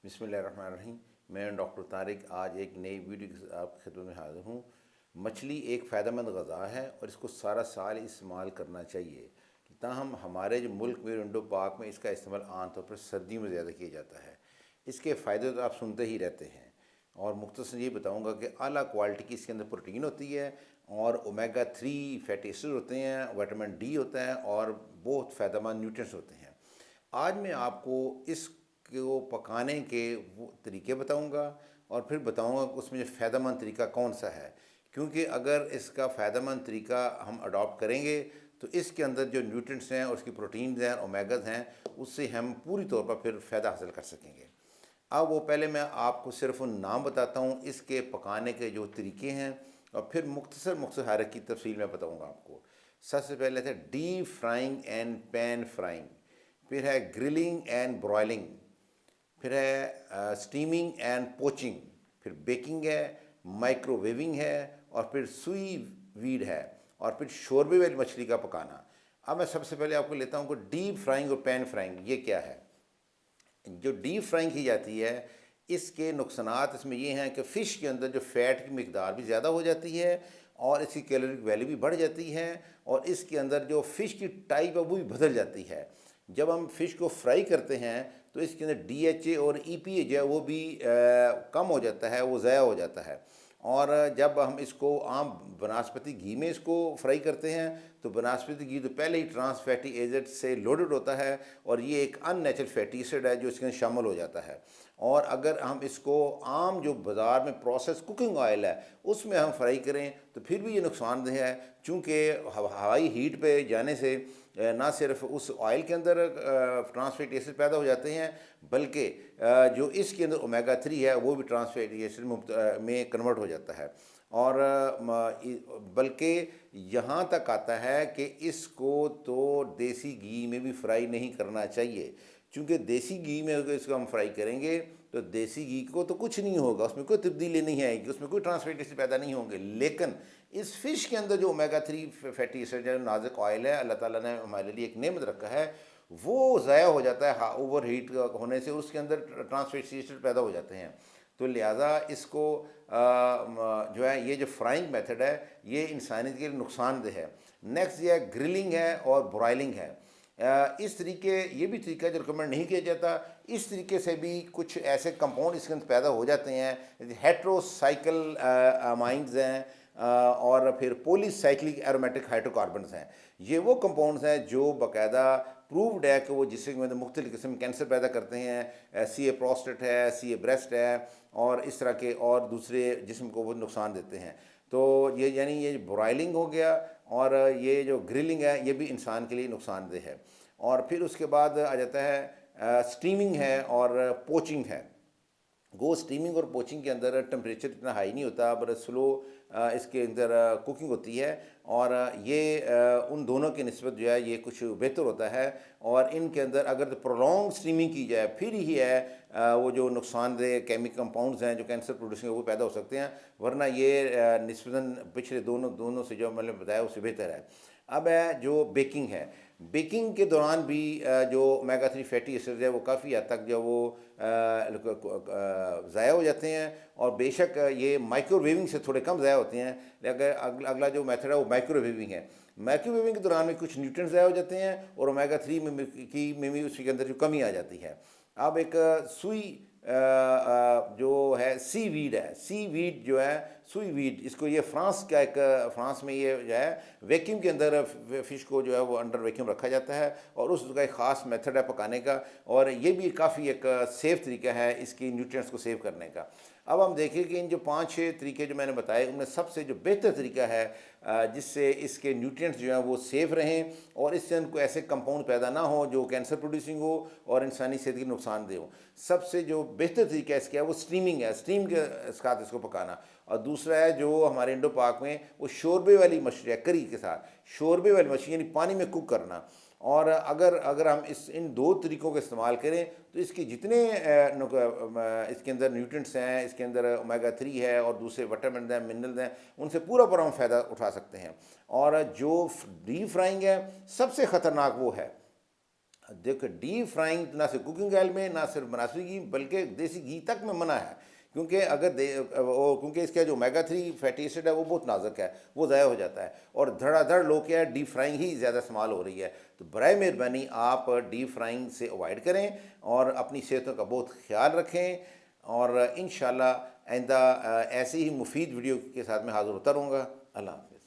بسم اللہ الرحمن الرحیم. میں ڈاکٹر طارق آج ایک نئی ویڈیو کے ساتھ آپ کی خدمت میں حاضر ہوں. مچھلی ایک فائدہ مند غذا ہے اور اس کو سارا سال استعمال کرنا چاہیے. تاہم ہمارے جو ملک میں انڈو پاک میں اس کا استعمال عام طور پر سردیوں میں زیادہ کیا جاتا ہے. اس کے فائدے تو آپ سنتے ہی رہتے ہیں اور مختصر یہ بتاؤں گا کہ اعلیٰ کوالٹی کی اس کے اندر پروٹین ہوتی ہے اور اومیگا 3 فیٹی ایسڈ ہوتے ہیں، وٹامن ڈی ہوتا ہے اور بہت فائدہ مند نیوٹرینٹس ہوتے ہیں. آج میں آپ کو اس کو پکانے کے وہ طریقے بتاؤں گا اور پھر بتاؤں گا کہ اس میں جو فائدہ مند طریقہ کون سا ہے، کیونکہ اگر اس کا فائدہ مند طریقہ ہم اڈاپٹ کریں گے تو اس کے اندر جو نیوٹرینٹس ہیں اور اس کی پروٹینز ہیں، اومیگاز ہیں، اس سے ہم پوری طور پر پھر فائدہ حاصل کر سکیں گے. اب وہ پہلے میں آپ کو صرف ان نام بتاتا ہوں اس کے پکانے کے جو طریقے ہیں اور پھر مختصر حرکت کی تفصیل میں بتاؤں گا آپ کو. سب سے پہلے تھے deep frying and pan frying, پھر ہے گرلنگ اینڈ برائلنگ، پھر ہے اسٹیمنگ اینڈ پوچنگ، پھر بیکنگ ہے، مائکرو ویونگ ہے اور پھر سوئی ویڈ ہے اور پھر شوربے والی مچھلی کا پکانا. اب میں سب سے پہلے آپ کو لیتا ہوں کہ ڈیپ فرائنگ اور پین فرائنگ یہ کیا ہے. جو ڈیپ فرائنگ کی جاتی ہے اس کے نقصانات اس میں یہ ہیں کہ فش کے اندر جو فیٹ کی مقدار بھی زیادہ ہو جاتی ہے اور اس کی کیلوریک ویلیو بھی بڑھ جاتی ہے اور اس کے اندر جو فش کی ٹائپ ہے وہ بھی بدل جاتی ہے. جب ہم فش کو فرائی کرتے ہیں تو اس کے اندر ڈی ایچ اے اور ای پی اے جو ہے وہ بھی کم ہو جاتا ہے، وہ ضائع ہو جاتا ہے. اور جب ہم اس کو عام بناسپتی گھی میں اس کو فرائی کرتے ہیں تو بناسپتی گھی تو پہلے ہی ٹرانس فیٹی ایسڈ سے لوڈڈ ہوتا ہے اور یہ ایک ان نیچرل فیٹی ایسڈ ہے جو اس کے اندر شامل ہو جاتا ہے. اور اگر ہم اس کو عام جو بازار میں پروسیس کوکنگ آئل ہے اس میں ہم فرائی کریں تو پھر بھی یہ نقصان دہ ہے، چونکہ ہوائی ہیٹ پہ جانے سے نہ صرف اس آئل کے اندر ٹرانس فیٹی ایسڈ پیدا ہو جاتے ہیں بلکہ جو اس کے اندر اومیگا 3 ہے وہ بھی ٹرانس فیٹی ایسڈ میں کنورٹ ہو جاتا ہے. اور بلکہ یہاں تک آتا ہے کہ اس کو تو دیسی گھی میں بھی فرائی نہیں کرنا چاہیے، چونکہ دیسی گھی میں اگر اس کو ہم فرائی کریں گے تو دیسی گھی کو تو کچھ نہیں ہوگا، اس میں کوئی تبدیلی نہیں آئے گی، اس میں کوئی ٹرانس فیٹی ایسڈ پیدا نہیں ہوں گے. لیکن اس فش کے اندر جو اومیگا 3 فیٹی ایسڈ جو نازک آئل ہے اللہ تعالیٰ نے ہمارے لیے ایک نعمت رکھا ہے، وہ ضائع ہو جاتا ہے اوور ہیٹ ہونے سے، اس کے اندر ٹرانس فیٹی ایسڈ پیدا ہو جاتے ہیں. تو لہٰذا اس کو جو ہے یہ جو فرائنگ میتھڈ ہے یہ انسانیت کے لیے نقصان دہ ہے. نیکسٹ یہ ہے گرلنگ ہے اور برائلنگ ہے. اس طریقے یہ بھی طریقہ جو ریکمنڈ نہیں کیا جاتا. اس طریقے سے بھی کچھ ایسے کمپاؤنڈ اس کے اندر پیدا ہو جاتے ہیں، ہیٹرو سائیکل امائنز ہیں اور پھر پولی سائیکلک ایرومیٹک ہائیڈرو کاربنز ہیں. یہ وہ کمپاؤنڈز ہیں جو باقاعدہ پرووڈ ہے کہ وہ جسم میں مختلف قسم کے کینسر پیدا کرتے ہیں. سی اے پروسٹیٹ ہے، سی اے بریسٹ ہے اور اس طرح کے اور دوسرے جسم کو وہ نقصان دیتے ہیں. تو یہ یعنی یہ برائلنگ ہو گیا اور یہ جو گرلنگ ہے یہ بھی انسان کے لیے نقصان دہ ہے. اور پھر اس کے بعد آ جاتا ہے اسٹیمنگ ہے اور پوچنگ ہے. اسٹیمنگ اور پوچنگ کے اندر ٹمپریچر اتنا ہائی نہیں ہوتا، بڑا سلو اس کے اندر کوکنگ ہوتی ہے اور یہ ان دونوں کی نسبت جو ہے یہ کچھ بہتر ہوتا ہے. اور ان کے اندر اگر پرولونگ اسٹیمنگ کی جائے پھر ہی ہے وہ جو نقصان دہ کیمیکل کمپاؤنڈز ہیں جو کینسر پروڈیوسنگ وہ پیدا ہو سکتے ہیں، ورنہ یہ نسبتاً پچھلے دونوں سے جو میں نے بتایا اس سے بہتر ہے. اب ہے جو بیکنگ ہے. بیکنگ کے دوران بھی جو اومیگا 3 فیٹی ایسڈ ہے وہ کافی حد تک جو وہ ضائع ہو جاتے ہیں اور بے شک یہ مائکرو ویونگ سے تھوڑے کم ضائع ہوتے ہیں. لیکن اگلا جو میتھڈ ہے وہ مائکرو ویونگ ہے. مائکرو ویونگ کے دوران میں کچھ نیوٹرینٹس ضائع ہو جاتے ہیں اور اومیگا 3 میں بھی اس کے اندر جو کمی آ جاتی ہے. اب ایک سوئی جو ہے سی ویڈ ہے. سی ویڈ جو ہے سوئی ویڈ، اس کو یہ فرانس میں یہ جو ہے ویکیوم کے اندر فش کو جو ہے وہ انڈر ویکیوم رکھا جاتا ہے اور اس کا ایک خاص میتھڈ ہے پکانے کا اور یہ بھی کافی ایک سیف طریقہ ہے اس کی نیوٹرینٹس کو سیو کرنے کا. اب ہم دیکھیں کہ ان جو 5-6 طریقے جو میں نے بتائے ان میں سب سے جو بہتر طریقہ ہے جس سے اس کے نیوٹرینٹس جو ہیں وہ سیف رہیں اور اس سے ان کو ایسے کمپاؤنڈ پیدا نہ ہوں جو کینسر پروڈیوسنگ ہو اور انسانی صحت کے نقصان دہ ہو. سب سے جو بہتر طریقہ اس کا ہے وہ اسٹیمنگ ہے، اسٹیم کے ساتھ اس کو پکانا. اور دوسرا ہے جو ہمارے انڈو پاک میں وہ شوربے والی مچھلی ہے، کری کے ساتھ شوربے والی مچھلی یعنی پانی میں کوک کرنا. اور اگر ہم ان 2 طریقوں کا استعمال کریں تو اس کے جتنے اس کے اندر نیوٹرینٹس ہیں، اس کے اندر اومیگا 3 ہے اور دوسرے وٹامنز ہیں، منرلز ہیں، ان سے پورا ہم فائدہ اٹھا سکتے ہیں. اور جو ڈیپ فرائنگ ہے سب سے خطرناک وہ ہے دیکھو ڈیپ فرائنگ نہ صرف کوکنگ آئل میں، نہ صرف بناسپتی گھی بلکہ دیسی گھی تک میں منع ہے، کیونکہ کیونکہ اس کا جو اومیگا 3 فیٹی ایسڈ ہے وہ بہت نازک ہے، وہ ضائع ہو جاتا ہے، اور دھڑا دھڑ لوگ کیا ہے ڈیپ فرائنگ ہی زیادہ استعمال ہو رہی ہے. تو برائے مہربانی آپ ڈیپ فرائنگ سے اوائڈ کریں اور اپنی صحتوں کا بہت خیال رکھیں، اور انشاءاللہ آئندہ ایسی ہی مفید ویڈیو کے ساتھ میں حاضر ہوتا رہوں گا. اللہ حافظ.